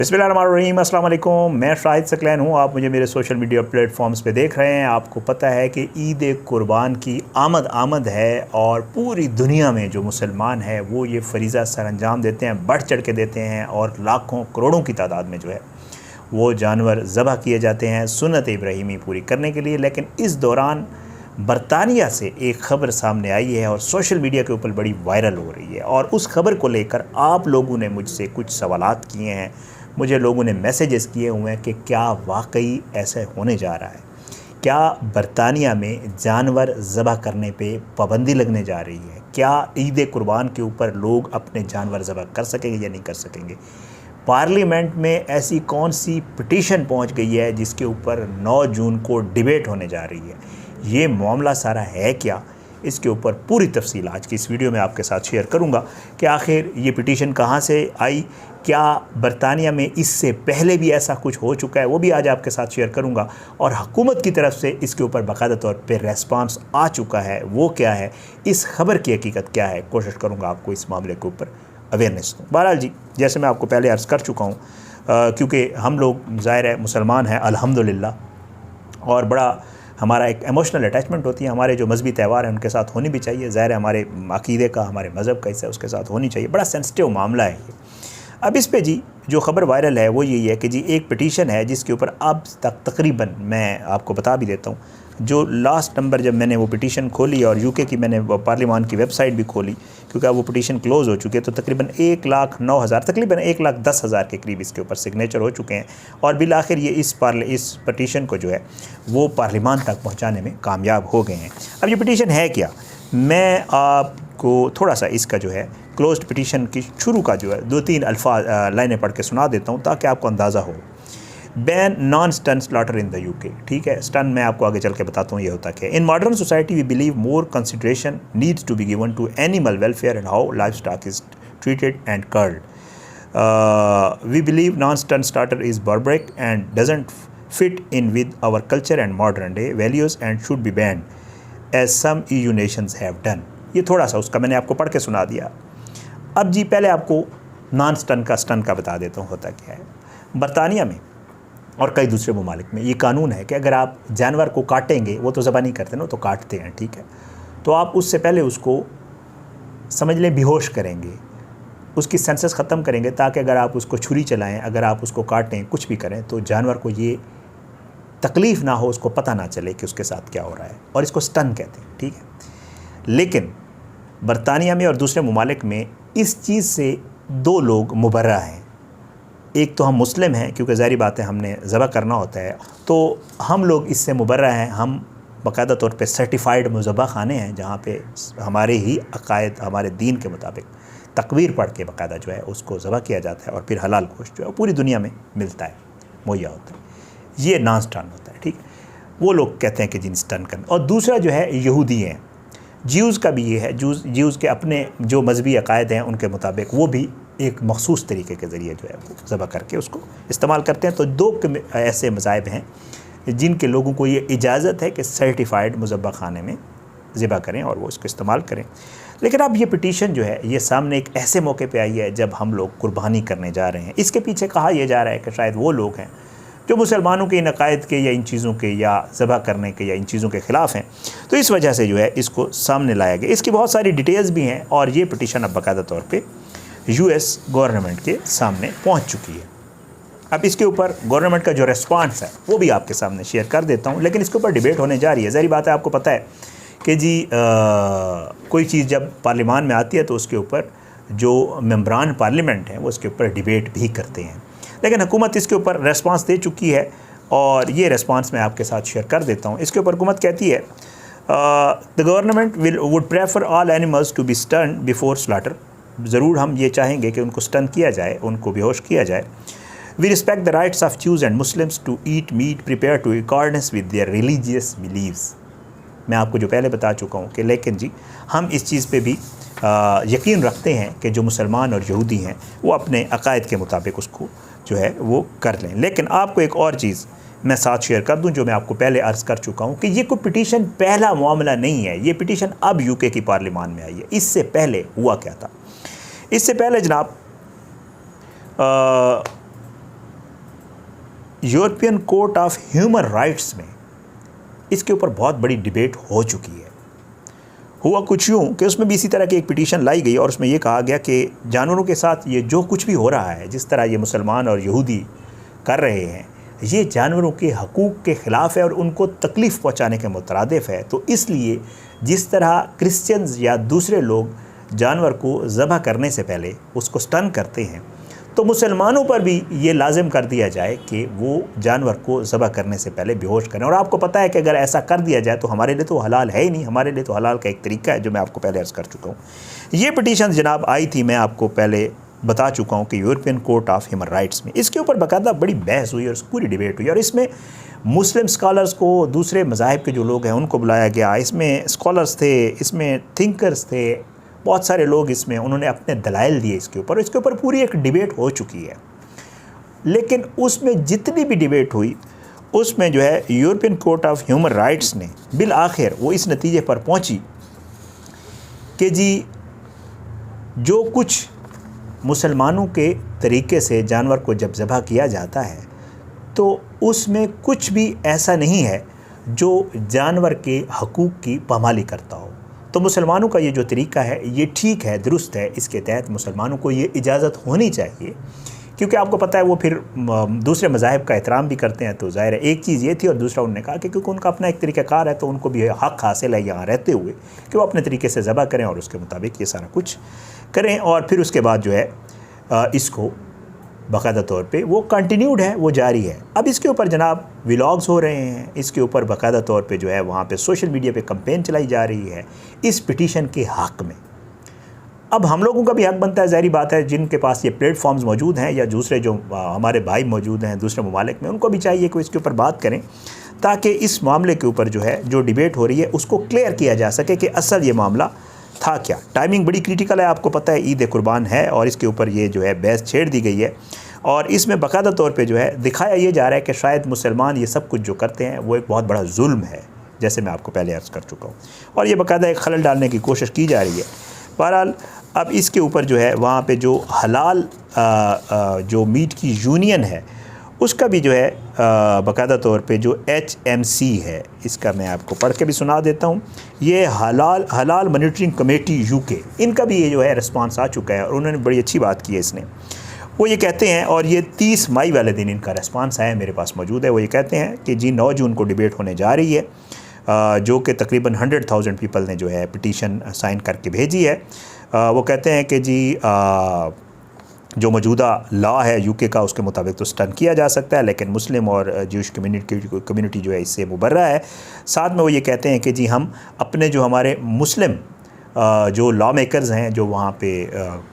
बिस्मिल्लाहिर्रहमानिर्रहीम, अस्सलाम वालेकुम। मैं शाहिद सकलैन हूँ। आप मुझे मेरे सोशल मीडिया प्लेटफॉर्म्स पे देख रहे हैं। आपको पता है कि ईद कुर्बान की आमद है और पूरी दुनिया में जो मुसलमान है वो ये फ़रीज़ा सर अंजाम देते हैं, बढ़ चढ़ के देते हैं और लाखों करोड़ों की तादाद में जो है वो जानवर ज़बह किए जाते हैं सुन्नत इब्राहीमी पूरी करने के लिए। लेकिन इस दौरान बरतानिया से एक ख़बर सामने आई है और सोशल मीडिया के ऊपर बड़ी वायरल हो रही है, और उस ख़बर को लेकर आप लोगों ने मुझसे कुछ सवालात किए हैं, मुझे लोगों ने मैसेजेस किए हुए हैं कि क्या वाकई ऐसा होने जा रहा है, क्या बरतानिया में जानवर ज़बह करने पे पाबंदी लगने जा रही है, क्या ईद कुर्बान के ऊपर लोग अपने जानवर ज़बह कर सकेंगे या नहीं कर सकेंगे। पार्लियामेंट में ऐसी कौन सी पिटीशन पहुंच गई है जिसके ऊपर 9 जून को डिबेट होने जा रही है, ये मामला सारा है क्या, इसके ऊपर पूरी तफसील आज की इस वीडियो में आपके साथ शेयर करूंगा कि आखिर ये पिटीशन कहाँ से आई, क्या बरतानिया में इससे पहले भी ऐसा कुछ हो चुका है, वो भी आज आपके साथ शेयर करूंगा। और हुकूमत की तरफ से इसके ऊपर बाकायदा तौर पर रेस्पॉन्स आ चुका है, वो क्या है, इस खबर की हकीकत क्या है, कोशिश करूँगा आपको इस मामले के ऊपर अवेयरनेस दूँ। बहरहाल जी, जैसे मैं आपको पहले अर्ज़ कर चुका हूँ, क्योंकि हम लोग ज़ाहिर है मुसलमान हैं अल्हम्दुलिल्लाह, और बड़ा हमारा एक इमोशनल अटैचमेंट होती है, हमारे जो मजहबी त्यौहार हैं उनके साथ होनी भी चाहिए। ज़ाहिर है हमारे अक़ीदे का, हमारे मज़हब का हिस्सा उसके साथ होनी चाहिए। बड़ा सेंसिटिव मामला है ये। अब इस पे जी जो ख़बर वायरल है वो यही है कि जी एक पिटीशन है जिसके ऊपर अब तक तकरीबन, मैं आपको बता भी देता हूँ, जो लास्ट नंबर जब मैंने वो पिटीशन खोली और यूके की मैंने पार्लियामान की वेबसाइट भी खोली, क्योंकि अब वो पिटीशन क्लोज़ हो चुकी है, तो तकरीबन 1,09,000 तकरीबन 1,10,000 के करीब इसके ऊपर सिग्नेचर हो चुके हैं। और बिल आखिर ये इस पिटीशन को जो है वो पार्लियामान तक पहुँचाने में कामयाब हो गए हैं। अब ये पिटीशन है क्या, मैं आपको थोड़ा सा इसका जो है क्लोज्ड पिटीशन की शुरू का जो है 2-3 लाइनें पढ़ के सुना देता हूँ ताकि आपको अंदाज़ा हो। Ban non stun slaughter in the UK, ठीक है, स्टन मैं आपको आगे चल के बताता हूँ ये होता क्या है। In modern society we believe more consideration needs to be given to animal welfare and how life stock is treated and culled. We believe non-stun starter is barbaric and doesn't fit in with our culture and modern day values and should be banned as some EU nations have done. ये थोड़ा सा उसका मैंने आपको पढ़ के सुना दिया। अब जी पहले आपको नॉन स्टन का बता देता हूँ होता क्या है। बरतानिया में और कई दूसरे ममालिक में ये कानून है कि अगर आप जानवर को काटेंगे, वो तो ज़बह नहीं करते ना, तो काटते हैं, ठीक है, तो आप उससे पहले उसको समझ लें बेहोश करेंगे, उसकी सेंसेस ख़त्म करेंगे, ताकि अगर आप उसको छुरी चलाएं, अगर आप उसको काटें, कुछ भी करें, तो जानवर को ये तकलीफ़ ना हो, उसको पता ना चले कि उसके साथ क्या हो रहा है, और इसको स्टन कहते हैं, ठीक है। लेकिन बरतानिया में और दूसरे ममालिक में इस चीज़ से 2 लोग मुबर्रा हैं। एक तो हम मुस्लिम हैं, क्योंकि ज़ाहिर बात है हमने ज़बह करना होता है, तो हम लोग इससे मुबर्रा हैं। हम बाकायदा तौर पे सर्टिफाइड मुज़ब्बा खाने हैं जहाँ पे हमारे ही अक़ायद, हमारे दीन के मुताबिक तकबीर पढ़ के बाकायदा जो है उसको ज़बह किया जाता है, और फिर हलाल गोश्त जो है पूरी दुनिया में मिलता है, मुहैया होता है। ये नॉन स्टन होता है, ठीक है। वो लोग कहते हैं कि जिन स्टन करना। और दूसरा जो है यहूदी हैं, ज्यूज़ का भी ये है, ज्यूज़ के अपने जो मजहबी अक़ायद हैं उनके मुताबिक वो भी एक मखसूस तरीके के ज़रिए जो है वो ज़बह करके उसको इस्तेमाल करते हैं। तो 2 ऐसे मज़ाहिब हैं जिनके लोगों को ये इजाज़त है कि सर्टिफाइड मुज़ब्बा खाने में ज़बह करें और वो इसको इस्तेमाल करें। लेकिन अब ये पिटीशन जो है ये सामने एक ऐसे मौके पे आई है जब हम लोग कुर्बानी करने जा रहे हैं। इसके पीछे कहा यह जा रहा है कि शायद वो लोग हैं जो मुसलमानों के इन अक़ायद के या इन चीज़ों के या ज़बह करने के या इन चीज़ों के ख़िलाफ़ हैं, तो इस वजह से जो है इसको सामने लाया गया। इसकी बहुत सारी डिटेल्स भी हैं, और ये पिटीशन अब बाकायदा तौर पर US गवर्नमेंट के सामने पहुँच चुकी है। अब इसके ऊपर गवर्नमेंट का जो रेस्पॉन्स है वो भी आपके सामने शेयर कर देता हूँ। लेकिन इसके ऊपर डिबेट होने जा रही है। ज़ाहिर बात है, आपको पता है कि जी कोई चीज़ जब पार्लियामान में आती है तो उसके ऊपर जो मेंबरान पार्लियामेंट हैं वो उसके ऊपर डिबेट भी करते हैं। लेकिन हुकूमत इसके ऊपर रेस्पॉन्स दे चुकी है, और ये रेस्पॉन्स मैं आपके साथ शेयर कर देता हूँ। इसके ऊपर हुकूमत कहती है the government would prefer all animals to be stun before slaughter. ज़रूर हम ये चाहेंगे कि उनको स्टन किया जाए, उनको बेहोश किया जाए। We respect the rights of Jews and Muslims to eat meat prepare to accordance with their religious beliefs. मैं आपको जो पहले बता चुका हूँ कि लेकिन जी हम इस चीज़ पे भी यकीन रखते हैं कि जो मुसलमान और यहूदी हैं वो अपने अक़ायद के मुताबिक उसको जो है वो कर लें। लेकिन आपको एक और चीज़ मैं साथ शेयर कर दूं जो मैं आपको पहले अर्ज़ कर चुका हूं कि ये कोई पिटीशन पहला मामला नहीं है। ये पिटीशन अब यूके की पार्लियामान में आई है। इससे पहले हुआ क्या था? इससे पहले जनाब European court of human rights में इसके ऊपर बहुत बड़ी डिबेट हो चुकी है। हुआ कुछ यूँ कि उसमें भी इसी तरह की एक पिटीशन लाई गई और उसमें ये कहा गया कि जानवरों के साथ ये जो कुछ भी हो रहा है, जिस तरह ये मुसलमान और यहूदी कर रहे हैं, ये जानवरों के हकूक़ के ख़िलाफ़ है और उनको तकलीफ़ पहुंचाने के मुतरादिफ़ है। तो इसलिए जिस तरह क्रिश्चियंस या दूसरे लोग जानवर को ज़बह करने से पहले उसको स्टन करते हैं, तो मुसलमानों पर भी ये लाजिम कर दिया जाए कि वो जानवर को ज़बह करने से पहले बेहोश करें। और आपको पता है कि अगर ऐसा कर दिया जाए तो हमारे लिए तो हलाल है ही नहीं, हमारे लिए तो हलाल का एक तरीका है जो मैं आपको पहले अर्ज़ कर चुका हूँ। ये पिटीशन जनाब आई थी, मैं आपको पहले बता चुका हूँ कि European court of human rights में इसके ऊपर बाकायदा बड़ी बहस हुई और पूरी डिबेट हुई और इसमें मुस्लिम स्कॉलर्स को, दूसरे मज़ाहिब के जो लोग हैं उनको बुलाया गया। इसमें स्कॉलर्स थे, इसमें थिंकर्स थे, बहुत सारे लोग इसमें, उन्होंने अपने दलाइल दिए इसके ऊपर पूरी एक डिबेट हो चुकी है। लेकिन उसमें जितनी भी डिबेट हुई उसमें जो है European court of human rights ने बिल आखिर वो इस नतीजे पर पहुंची कि जी जो कुछ मुसलमानों के तरीके से जानवर को जब ज़बह किया जाता है तो उसमें कुछ भी ऐसा नहीं है जो जानवर के हकूक़ की पामाली करता हो। तो मुसलमानों का ये जो तरीका है ये ठीक है, दुरुस्त है, इसके तहत मुसलमानों को ये इजाज़त होनी चाहिए, क्योंकि आपको पता है वो फिर दूसरे मज़ाहिब का एहतराम भी करते हैं। तो ज़ाहिर है एक चीज़ ये थी और दूसरा उन्होंने कहा कि क्योंकि उनका अपना एक तरीक़ाकार है तो उनको भी हक़ हासिल है यहाँ रहते हुए कि वो अपने तरीके से ज़बह करें और उसके मुताबिक ये सारा कुछ करें। और फिर उसके बाद जो है इसको बाकायदा तौर पे वो कंटिन्यूड है, वो जारी है। अब इसके ऊपर जनाब व्लॉग्स हो रहे हैं, इसके ऊपर बाकायदा तौर पे जो है वहाँ पे सोशल मीडिया पे कैंपेन चलाई जा रही है इस पिटीशन के हक़ में। अब हम लोगों का भी हक़ बनता है, ज़ाहिर बात है, जिनके पास ये प्लेटफॉर्म्स मौजूद हैं या दूसरे जो हमारे भाई मौजूद हैं दूसरे ममालिक में, उनको भी चाहिए कि इसके ऊपर बात करें ताकि इस मामले के ऊपर जो है जो डिबेट हो रही है उसको क्लियर किया जा सके कि असल ये मामला था क्या। टाइमिंग बड़ी क्रिटिकल है, आपको पता है ईद कुर्बान है और इसके ऊपर ये जो है बहस छेड़ दी गई है और इसमें बाकायदा तौर पे जो है दिखाया ये जा रहा है कि शायद मुसलमान ये सब कुछ जो करते हैं वो एक बहुत बड़ा जुल्म है, जैसे मैं आपको पहले अर्ज़ कर चुका हूँ, और ये बाकायदा एक खलल डालने की कोशिश की जा रही है। बहरहाल अब इसके ऊपर जो है वहाँ पे जो हलाल जो मीट की यूनियन है उसका भी जो है बाकायदा तौर पे जो HMC है, इसका मैं आपको पढ़ के भी सुना देता हूँ। ये हलाल मॉनिटरिंग कमेटी UK, इनका भी ये जो है रिस्पांस आ चुका है और उन्होंने बड़ी अच्छी बात की है इसने। वो ये कहते हैं, और ये 30 मई वाले दिन इनका रिस्पांस आया, मेरे पास मौजूद है। वो ये कहते हैं कि जी 9 जून को डिबेट होने जा रही है, जो कि तकरीबन 100,000 पीपल ने जो है पिटीशन साइन करके भेजी है। वो कहते हैं कि जी जो मौजूदा लॉ है UK का उसके मुताबिक तो स्टन किया जा सकता है, लेकिन मुस्लिम और ज्यूश कम्युनिटी जो है इससे मुबर्रा है। साथ में वो ये कहते हैं कि जी हम अपने जो हमारे मुस्लिम जो लॉ मेकर्स हैं जो वहाँ पे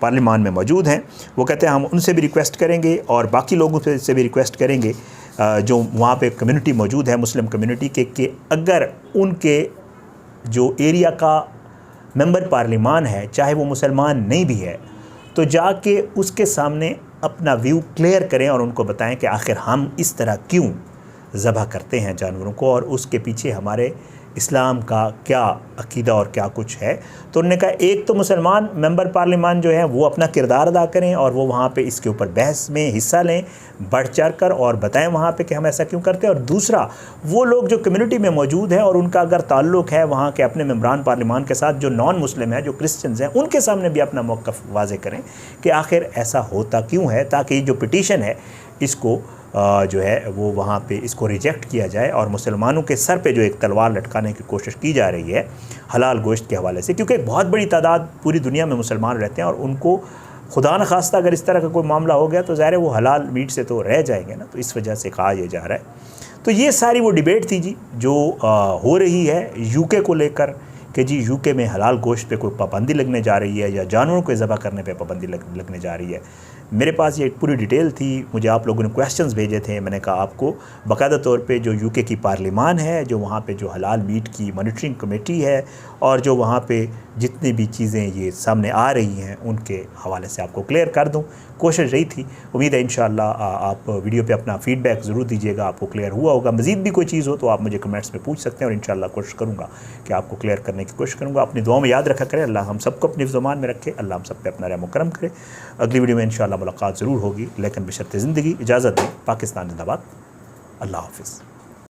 पार्लियामान में मौजूद हैं, वो कहते हैं हम उनसे भी रिक्वेस्ट करेंगे और बाकी लोगों से भी रिक्वेस्ट करेंगे जो वहाँ पे कम्युनिटी मौजूद है मुस्लिम कम्युनिटी के, कि अगर उनके जो एरिया का मेंबर पार्लियामान है चाहे वो मुसलमान नहीं भी है तो जाके उसके सामने अपना व्यू क्लियर करें और उनको बताएं कि आखिर हम इस तरह क्यों ज़बह करते हैं जानवरों को और उसके पीछे हमारे इस्लाम का क्या अकीदा और क्या कुछ है। तो उन्होंने कहा एक तो मुसलमान मेंबर पार्लियामान जो है वो अपना किरदार अदा करें और वो वहाँ पे इसके ऊपर बहस में हिस्सा लें बढ़ चढ़ कर और बताएं वहाँ पे कि हम ऐसा क्यों करते हैं। और दूसरा वो लोग जो कम्युनिटी में मौजूद हैं और उनका अगर ताल्लुक़ है वहाँ के अपने मेंबरान पार्लियामान के साथ जो नॉन मुस्लिम हैं, जो क्रिश्चियंस हैं, उनके सामने भी अपना मौक़िफ़ वाज़ेह करें कि आखिर ऐसा होता क्यों है, ताकि जो पिटीशन है इसको जो है वो वहाँ पे इसको रिजेक्ट किया जाए और मुसलमानों के सर पे जो एक तलवार लटकाने की कोशिश की जा रही है हलाल गोश्त के हवाले से, क्योंकि एक बहुत बड़ी तादाद पूरी दुनिया में मुसलमान रहते हैं और उनको खुदा न खास्ता अगर इस तरह का कोई मामला हो गया तो ज़ाहिर है वो हलाल मीट से तो रह जाएंगे ना। तो इस वजह से कहा यह जा रहा है। तो ये सारी वो डिबेट थी जी जो हो रही है UK को लेकर कि जी UK में हलाल गोश्त पे कोई पाबंदी लगने जा रही है या जानवरों को ज़बह करने पे पाबंदी लगने जा रही है। मेरे पास ये पूरी डिटेल थी, मुझे आप लोगों ने क्वेश्चंस भेजे थे, मैंने कहा आपको बाकायदा तौर पे जो UK की पार्लियामान है, जो वहाँ पे जो हलाल मीट की मॉनिटरिंग कमेटी है और जो वहाँ पे जितनी भी चीज़ें ये सामने आ रही हैं उनके हवाले से आपको क्लियर कर दूँ। कोशिश रही थी, उम्मीद है इंशाअल्लाह आप वीडियो पे अपना फ़ीडबैक ज़रूर दीजिएगा, आपको क्लियर हुआ होगा। मज़ीद भी कोई चीज़ हो तो आप मुझे कमेंट्स में पूछ सकते हैं और इंशाअल्लाह कोशिश करूँगा कि आपको क्लियर करने की कोशिश करूँगा। अपनी दुआ में याद रखा करें, अल्लाह हम सबको अपनी ज़ुबान में रखे, अल्लाह हम सब पे अपना रहम करम करे। अगली वीडियो में इंशाअल्लाह मुलाकात ज़रूर होगी, लेकिन बशर्ते ज़िंदगी। इजाज़त दें। पाकिस्तान जिंदाबाद। अल्लाह हाफ़िज़।